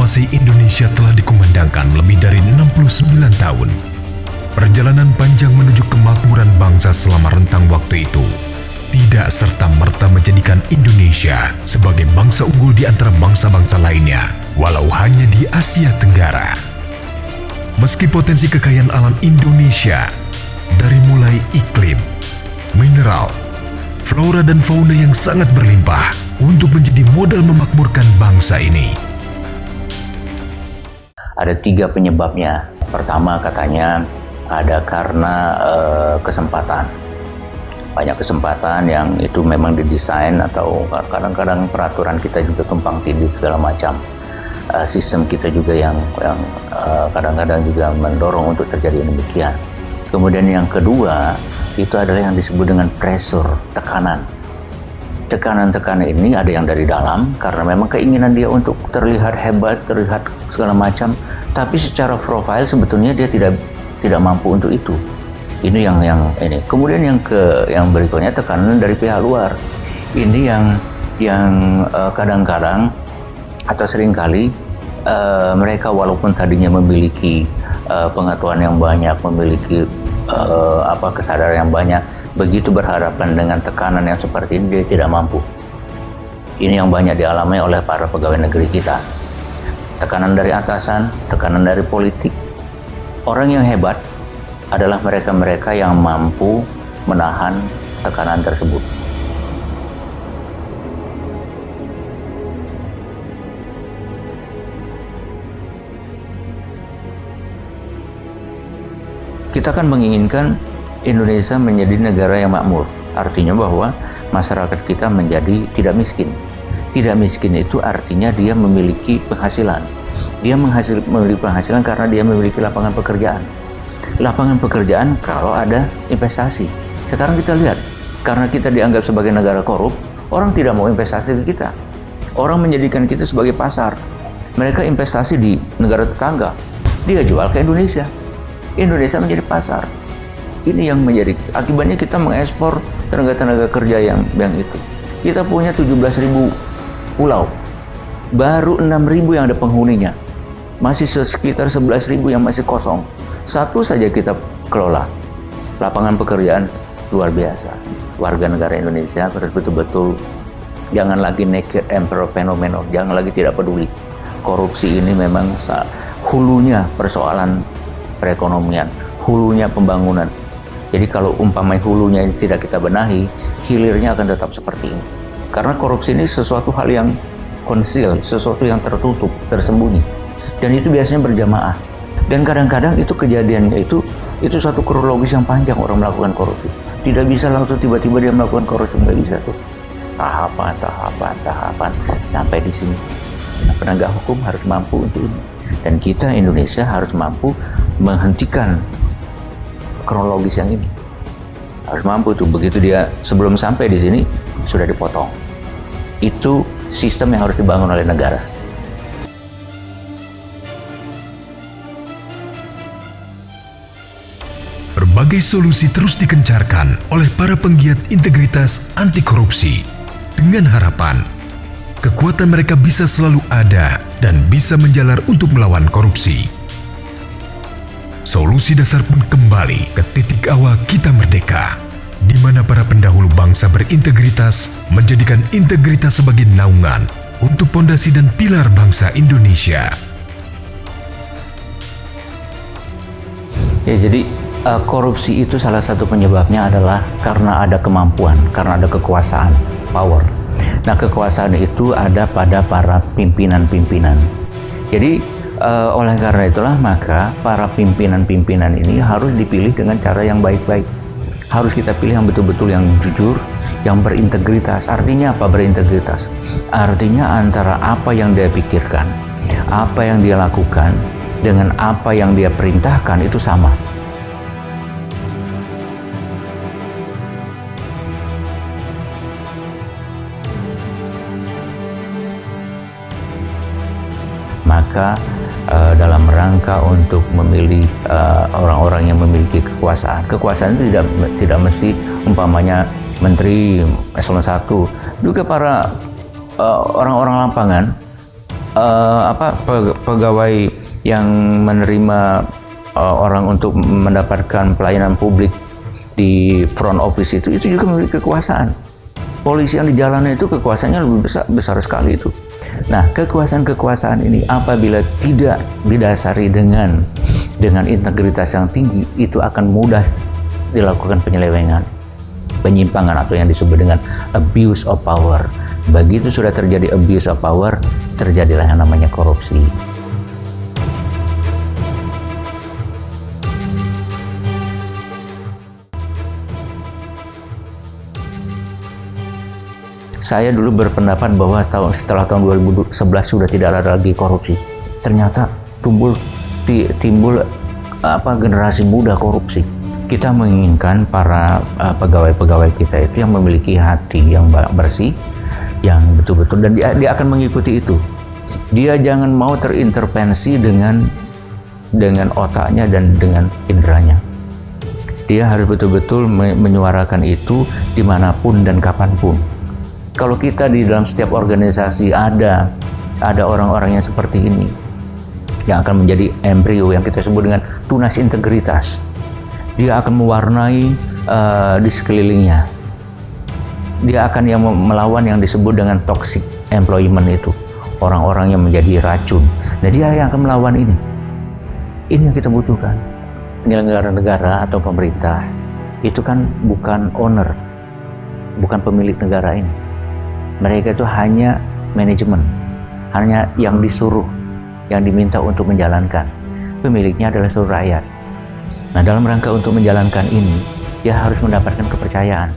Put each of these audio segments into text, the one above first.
Proklamasi Indonesia telah dikumandangkan lebih dari 69 tahun. Perjalanan panjang menuju kemakmuran bangsa selama rentang waktu itu tidak serta-merta menjadikan Indonesia sebagai bangsa unggul di antara bangsa-bangsa lainnya, walau hanya di Asia Tenggara. Meski potensi kekayaan alam Indonesia, dari mulai iklim, mineral, flora dan fauna yang sangat berlimpah untuk menjadi modal memakmurkan bangsa ini. Ada 3 penyebabnya. Pertama katanya ada karena kesempatan. Banyak kesempatan yang itu memang didesain atau kadang-kadang peraturan kita juga tumpang tindih segala macam. Sistem kita juga yang kadang-kadang juga mendorong untuk terjadi demikian. Kemudian yang kedua itu adalah yang disebut dengan pressure, tekanan. Tekanan-tekanan ini ada yang dari dalam karena memang keinginan dia untuk terlihat hebat, terlihat segala macam, tapi secara profil sebetulnya dia tidak mampu untuk itu. Ini yang ini. Kemudian yang berikutnya tekanan dari pihak luar. Ini yang kadang-kadang atau seringkali mereka walaupun tadinya memiliki pengetahuan yang banyak, memiliki kesadaran yang banyak, begitu berhadapan dengan tekanan yang seperti ini dia tidak mampu. Ini yang banyak dialami oleh para pegawai negeri kita. Tekanan dari atasan, tekanan dari politik. Orang yang hebat adalah mereka-mereka yang mampu menahan tekanan tersebut. Kita kan menginginkan Indonesia menjadi negara yang makmur. Artinya bahwa masyarakat kita menjadi tidak miskin. Tidak miskin itu artinya dia memiliki penghasilan. Dia memiliki penghasilan karena dia memiliki lapangan pekerjaan. Lapangan pekerjaan kalau ada investasi. Sekarang kita lihat, karena kita dianggap sebagai negara korup, orang tidak mau investasi ke kita. Orang menjadikan kita sebagai pasar. Mereka investasi di negara tetangga. Dia jual ke Indonesia. Indonesia menjadi pasar. Ini yang menjadi akibatnya kita mengekspor tenaga-tenaga kerja yang itu. Kita punya 17.000 pulau. Baru 6.000 yang ada penghuninya. Masih sekitar 11.000 yang masih kosong. Satu saja kita kelola. Lapangan pekerjaan luar biasa. Warga negara Indonesia harus betul-betul jangan lagi naked emperor fenomeno, jangan lagi tidak peduli. Korupsi ini memang hulunya persoalan perekonomian, hulunya pembangunan. Jadi kalau umpamanya hulunya ini tidak kita benahi, hilirnya akan tetap seperti ini. Karena korupsi ini sesuatu hal yang konsil, sesuatu yang tertutup, tersembunyi. Dan itu biasanya berjamaah. Dan kadang-kadang itu kejadiannya itu satu kronologis yang panjang orang melakukan korupsi. Tidak bisa langsung tiba-tiba dia melakukan korupsi, nggak bisa tuh. Tahapan, sampai di sini. Nah, penegak hukum harus mampu untuk ini. Dan kita Indonesia harus mampu menghentikan kronologis yang ini. Harus mampu tuh, begitu dia sebelum sampai di sini sudah dipotong. Itu sistem yang harus dibangun oleh negara. Berbagai solusi terus dikencarkan oleh para penggiat integritas anti korupsi dengan harapan kekuatan mereka bisa selalu ada dan bisa menjalar untuk melawan korupsi. Solusi dasar pun kembali ke titik awal kita merdeka, di mana para pendahulu bangsa berintegritas menjadikan integritas sebagai naungan untuk pondasi dan pilar bangsa Indonesia. Ya, jadi korupsi itu salah satu penyebabnya adalah karena ada kemampuan, karena ada kekuasaan, power. Nah, kekuasaan itu ada pada para pimpinan-pimpinan. Jadi oleh karena itulah maka para pimpinan-pimpinan ini harus dipilih dengan cara yang baik-baik. Harus kita pilih yang betul-betul yang jujur, yang berintegritas. Artinya apa berintegritas? Artinya antara apa yang dia pikirkan, apa yang dia lakukan, dengan apa yang dia perintahkan itu sama. Maka dalam rangka untuk memilih orang-orang yang memiliki kekuasaan itu tidak mesti umpamanya menteri eselon 1, juga para orang-orang lapangan pegawai yang menerima orang untuk mendapatkan pelayanan publik di front office itu juga memiliki kekuasaan. Polisi yang di jalanan itu kekuasaannya lebih besar sekali itu. Nah, kekuasaan ini apabila tidak didasari dengan integritas yang tinggi, itu akan mudah dilakukan penyelewengan, penyimpangan atau yang disebut dengan abuse of power. Begitu sudah terjadi abuse of power, terjadilah yang namanya korupsi. Saya dulu berpendapat bahwa setelah tahun 2011 sudah tidak ada lagi korupsi. Ternyata timbul generasi muda korupsi. Kita menginginkan para pegawai-pegawai kita itu yang memiliki hati yang bersih, yang betul-betul, dan dia akan mengikuti itu. Dia jangan mau terintervensi dengan otaknya dan dengan inderanya. Dia harus betul-betul menyuarakan itu dimanapun dan kapanpun. Kalau kita di dalam setiap organisasi ada orang-orang yang seperti ini, yang akan menjadi embrio yang kita sebut dengan tunas integritas. Dia akan mewarnai di sekelilingnya. Dia akan yang melawan yang disebut dengan toxic employment itu, orang-orang yang menjadi racun. Nah, dia yang akan melawan ini. Ini yang kita butuhkan. Penyelenggara negara atau pemerintah itu kan bukan owner, bukan pemilik negara ini. Mereka itu hanya manajemen, hanya yang disuruh, yang diminta untuk menjalankan. Pemiliknya adalah seluruh rakyat. Nah, dalam rangka untuk menjalankan ini, dia harus mendapatkan kepercayaan.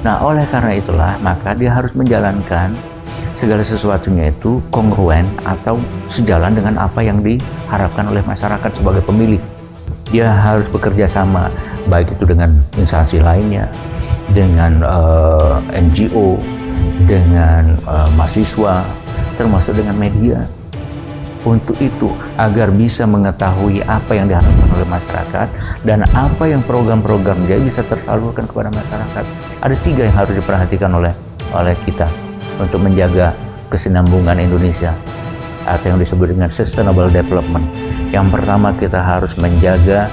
Nah, oleh karena itulah, maka dia harus menjalankan segala sesuatunya itu kongruen atau sejalan dengan apa yang diharapkan oleh masyarakat sebagai pemilik. Dia harus bekerja sama, baik itu dengan instansi lainnya, dengan NGO, dengan mahasiswa, termasuk dengan media. Untuk itu, agar bisa mengetahui apa yang diharapkan oleh masyarakat dan apa yang program-program dia bisa tersalurkan kepada masyarakat. Ada 3 yang harus diperhatikan oleh kita untuk menjaga kesinambungan Indonesia atau yang disebut dengan sustainable development. Yang pertama, kita harus menjaga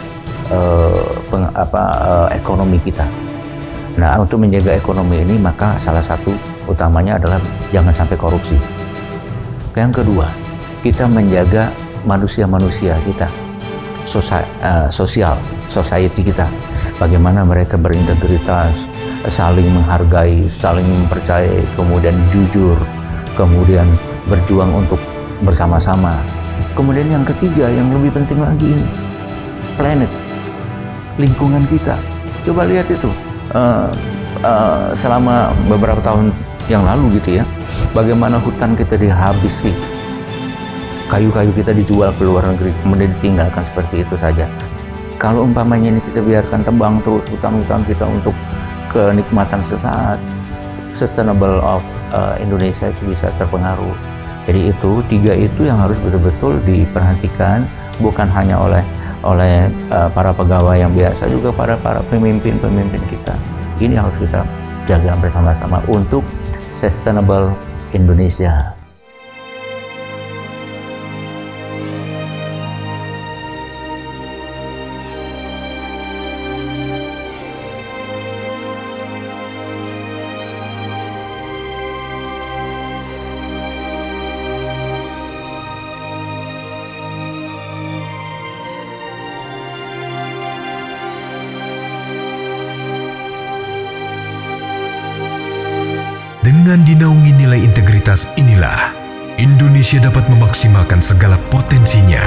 ekonomi kita. Nah, untuk menjaga ekonomi ini, maka salah satu utamanya adalah jangan sampai korupsi. Yang kedua, kita menjaga manusia-manusia kita, society kita. Bagaimana mereka berintegritas, saling menghargai, saling mempercayai, kemudian jujur, kemudian berjuang untuk bersama-sama. Kemudian yang ketiga, yang lebih penting lagi ini, planet, lingkungan kita. Coba lihat itu. Selama beberapa tahun yang lalu gitu ya, bagaimana hutan kita dihabis gitu. Kayu-kayu kita dijual ke luar negeri, kemudian ditinggalkan seperti itu saja. Kalau umpamanya ini kita biarkan tebang terus hutan-hutan kita untuk kenikmatan sesaat, sustainable of Indonesia itu bisa terpengaruh. Jadi itu 3 itu yang harus betul-betul diperhatikan, bukan hanya oleh para pegawai yang biasa, juga para pemimpin kita. Ini harus kita jaga bersama-sama untuk sustainable Indonesia. Dengan dinaungi nilai integritas inilah, Indonesia dapat memaksimalkan segala potensinya,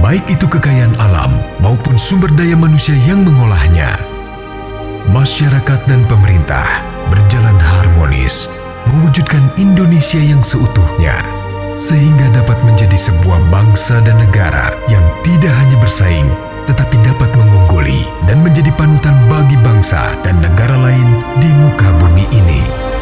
baik itu kekayaan alam maupun sumber daya manusia yang mengolahnya. Masyarakat dan pemerintah berjalan harmonis, mewujudkan Indonesia yang seutuhnya, sehingga dapat menjadi sebuah bangsa dan negara yang tidak hanya bersaing, tetapi dapat mengungguli dan menjadi panutan bagi bangsa dan negara lain di muka bumi ini.